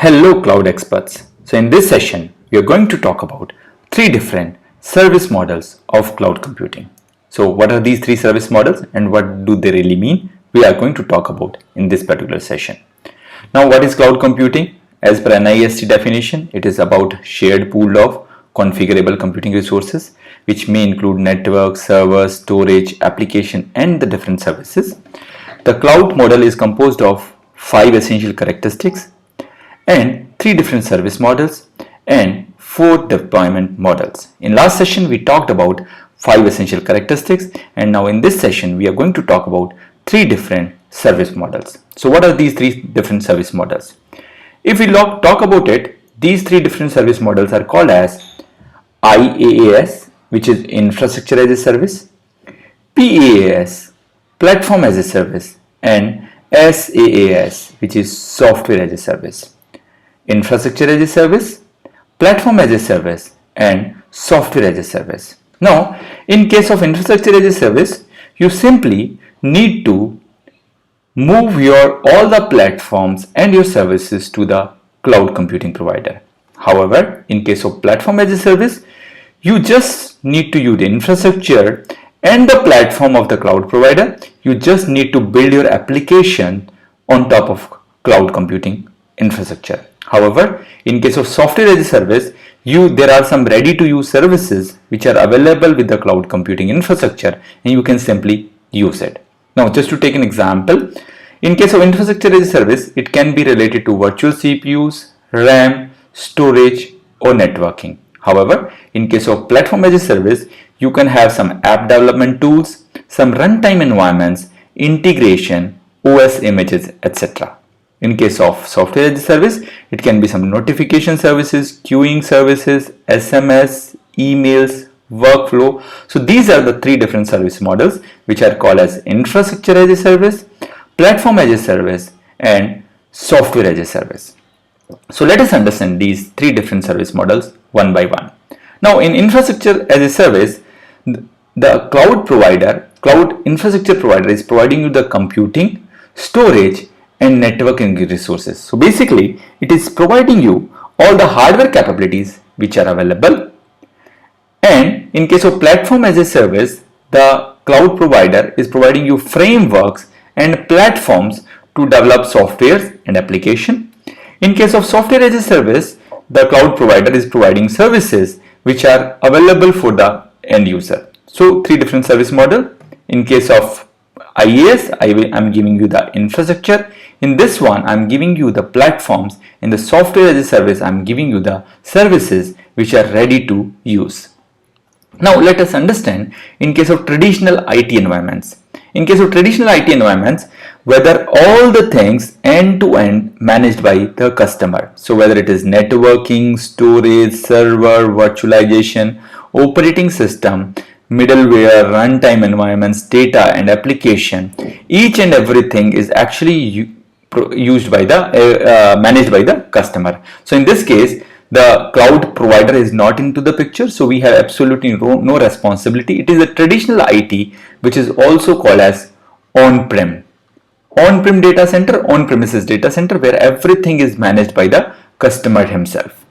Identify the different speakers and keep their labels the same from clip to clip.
Speaker 1: Hello cloud experts. So in this session, we are going to talk about three different service models of cloud computing. So what are these three service models and what do they really mean? We are going to talk about in this particular session. Now what is cloud computing? As per NIST definition, it is about shared pool of configurable computing resources which may include network, servers, storage, application and the different services. The cloud model is composed of 5 essential characteristics and 3 different service models and 4 deployment models. In last session we talked about 5 essential characteristics, and now in this session we are going to talk about 3 different service models. So what are these 3 different service models? If we talk about it, these 3 different service models are called as IaaS, which is infrastructure as a service, PaaS, platform as a service, and SaaS, which is software as a service. Infrastructure as a service, platform as a service, and software as a service. Now, in case of infrastructure as a service, you simply need to move all the platforms and your services to the cloud computing provider. However, in case of platform as a service, you just need to use the infrastructure and the platform of the cloud provider. You just need to build your application on top of cloud computing infrastructure. However, in case of software as a service, there are some ready-to-use services which are available with the cloud computing infrastructure, and you can simply use it. Now, just to take an example, in case of infrastructure as a service, it can be related to virtual CPUs, RAM, storage, or networking. However, in case of platform as a service, you can have some app development tools, some runtime environments, integration, OS images, etc. In case of software as a service, it can be some notification services, queuing services, SMS, emails, workflow. So these are the 3 different service models which are called as infrastructure as a service, platform as a service, and software as a service. So let us understand these 3 different service models one by one. Now in infrastructure as a service, the cloud infrastructure provider is providing you the computing, storage, and networking resources. So basically, it is providing you all the hardware capabilities which are available. And in case of platform as a service, the cloud provider is providing you frameworks and platforms to develop software and application. In case of software as a service, the cloud provider is providing services which are available for the end user. So 3 different service model. In case of IaaS, I'm giving you the infrastructure. In this one, I'm giving you the platforms. In the software as a service, I'm giving you the services which are ready to use. Now let us understand in case of traditional IT environments. In case of traditional IT environments, whether all the things end-to-end managed by the customer. So whether it is networking, storage, server, virtualization, operating system, middleware, runtime environments, data and application, each and everything is actually managed by the customer. So in this case, the cloud provider is not into the picture, so we have absolutely no responsibility. It is a traditional IT which is also called as on-prem data center, on-premises data center, where everything is managed by the customer himself.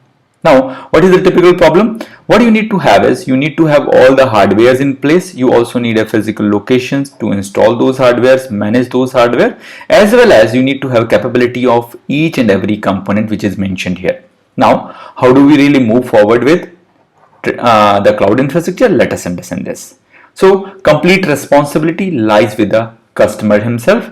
Speaker 1: Now, what is the typical problem? What you need to have is, you need to have all the hardwares in place. You also need a physical locations to install those hardwares, manage those hardware, as well as you need to have capability of each and every component which is mentioned here. Now, how do we really move forward with the cloud infrastructure? Let us understand this. So, complete responsibility lies with the customer himself.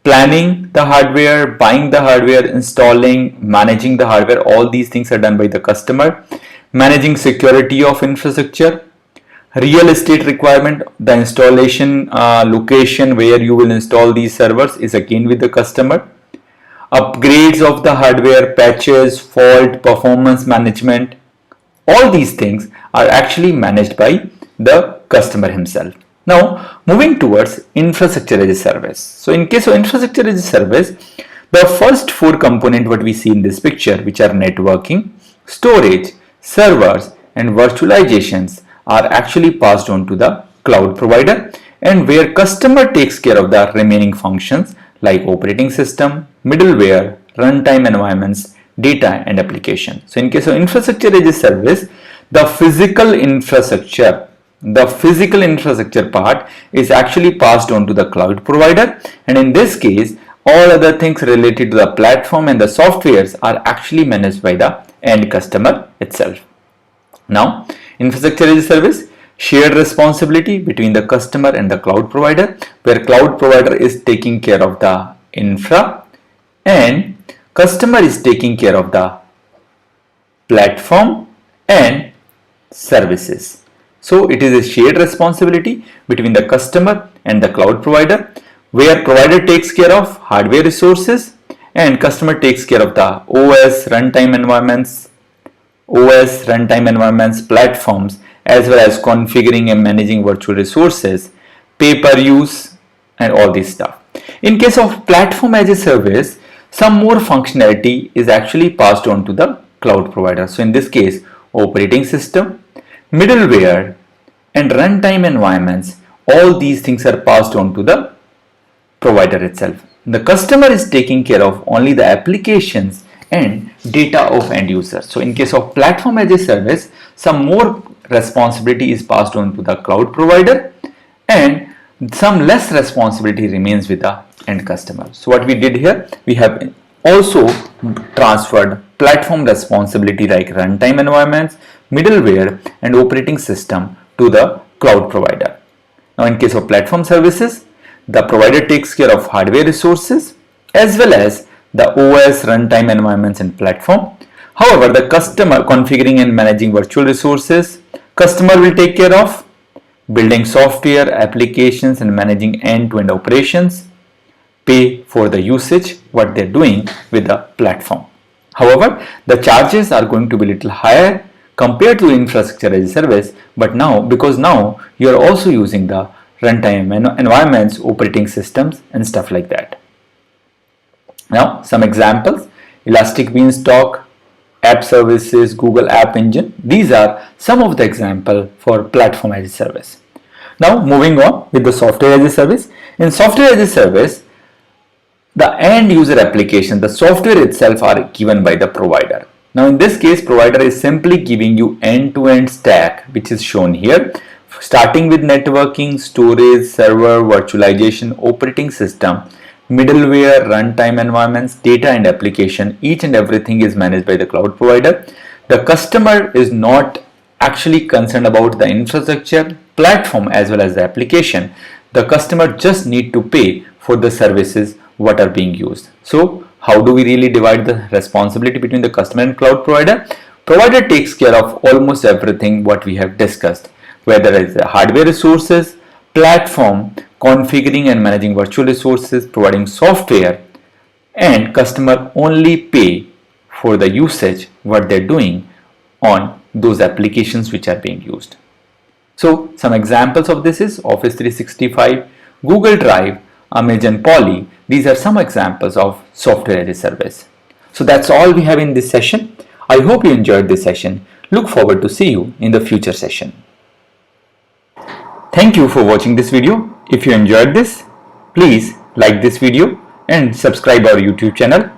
Speaker 1: Planning the hardware, buying the hardware, installing, managing the hardware, all these things are done by the customer. Managing security of infrastructure, real estate requirement, the installation location where you will install these servers is again with the customer. Upgrades of the hardware, patches, fault, performance management, all these things are actually managed by the customer himself. Now, moving towards infrastructure as a service. So in case of infrastructure as a service, the first 4 components what we see in this picture, which are networking, storage, servers, and virtualizations, are actually passed on to the cloud provider, and where customer takes care of the remaining functions like operating system, middleware, runtime environments, data and application. So in case of infrastructure as a service, the physical infrastructure part is actually passed on to the cloud provider, and in this case all other things related to the platform and the softwares are actually managed by the end customer itself. Now, infrastructure as a service, shared responsibility between the customer and the cloud provider, where cloud provider is taking care of the infra and customer is taking care of the platform and services. So it is a shared responsibility between the customer and the cloud provider, where provider takes care of hardware resources and customer takes care of the OS, runtime environments, platforms, as well as configuring and managing virtual resources, pay per use, and all this stuff. In case of platform as a service, some more functionality is actually passed on to the cloud provider. So in this case, operating system, middleware, and runtime environments, all these things are passed on to the provider itself. The customer is taking care of only the applications and data of end users. So in case of platform as a service, some more responsibility is passed on to the cloud provider and some less responsibility remains with the end customer. So what we did here, we have also transferred platform responsibility like runtime environments, middleware, and operating system to the cloud provider. Now in case of platform services, the provider takes care of hardware resources as well as the OS, runtime environments, and platform. However, the customer configuring and managing virtual resources, customer will take care of building software, applications, and managing end-to-end operations, pay for the usage, what they're doing with the platform. However, the charges are going to be a little higher compared to infrastructure as a service, but now, because now you are also using the runtime environments, operating systems, and stuff like that. Now, some examples: Elastic Beanstalk, App Services, Google App Engine. These are some of the examples for platform as a service. Now, moving on with the software as a service. In software as a service, the end user application, the software itself, are given by the provider. Now, in this case, provider is simply giving you end-to-end stack, which is shown here, starting with networking, storage, server, virtualization, operating system, middleware, runtime environments, data and application. Each and everything is managed by the cloud provider. The customer is not actually concerned about the infrastructure, platform, as well as the application. The customer just need to pay for the services what are being used. So how do we really divide the responsibility between the customer and cloud provider? Provider takes care of almost everything what we have discussed, whether it's the hardware resources, platform, configuring and managing virtual resources, providing software, and customer only pay for the usage what they're doing on those applications which are being used. So some examples of this is Office 365, Google Drive, Amazon Poly. These are some examples of software as a service. So that's all we have in this session. I hope you enjoyed this session. Look forward to see you in the future session. Thank you for watching this video. If you enjoyed this, please like this video and subscribe our YouTube channel.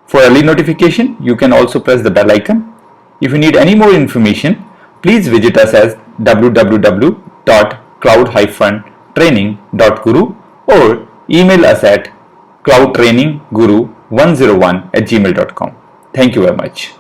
Speaker 1: For early notification, you can also press the bell icon. If you need any more information, please visit us at www.cloud-training.guru or email us at cloudtrainingguru101@gmail.com. Thank you very much.